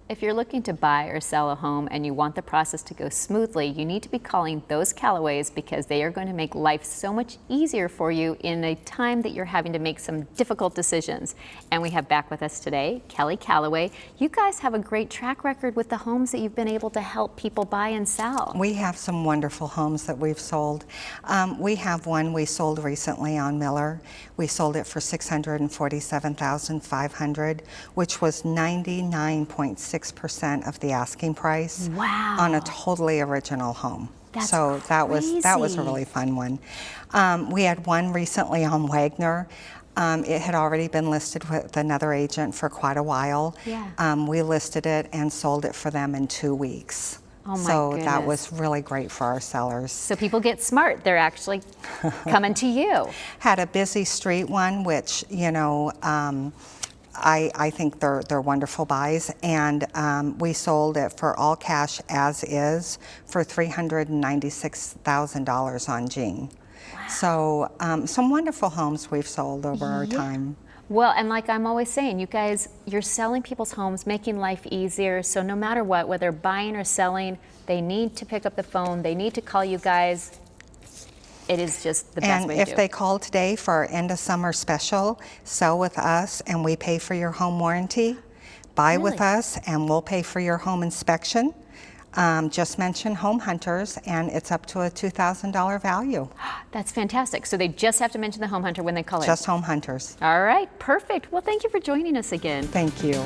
If you're looking to buy or sell a home and you want the process to go smoothly, you need to be calling those Callaways because they are going to make life so much easier for you in a time that you're having to make some difficult decisions. And we have back with us today, Kelly Callaway. You guys have a great track record with the homes that you've been able to help people buy and sell. We have some wonderful homes that we've sold. We have one we sold recently on Miller. We sold it for $647,500, which was 99.6% of the asking price. Wow. On a totally original home. That's so that was a really fun one. We had one recently on Wagner. It had already been listed with another agent for quite a while. Yeah. We listed it and sold it for them in 2 weeks. Oh my so goodness. That was really great for our sellers. So people get smart. They're actually coming to you. Had a busy street one, which, you know, I think they're wonderful buys, and we sold it for all cash as is for $396,000 on Jean. Wow. So some wonderful homes we've sold over our time. Well, and like I'm always saying, you guys, you're selling people's homes, making life easier. So no matter what, whether buying or selling, they need to pick up the phone. They need to call you guys. It is just the best way to do. And if they call today for our end of summer special, sell with us and we pay for your home warranty. Buy with us and we'll pay for your home inspection. Just mention Home Hunters and it's up to a $2,000 value. That's fantastic. So they just have to mention the Home Hunter when they call in? Just Home Hunters. All right, perfect. Well, thank you for joining us again. Thank you.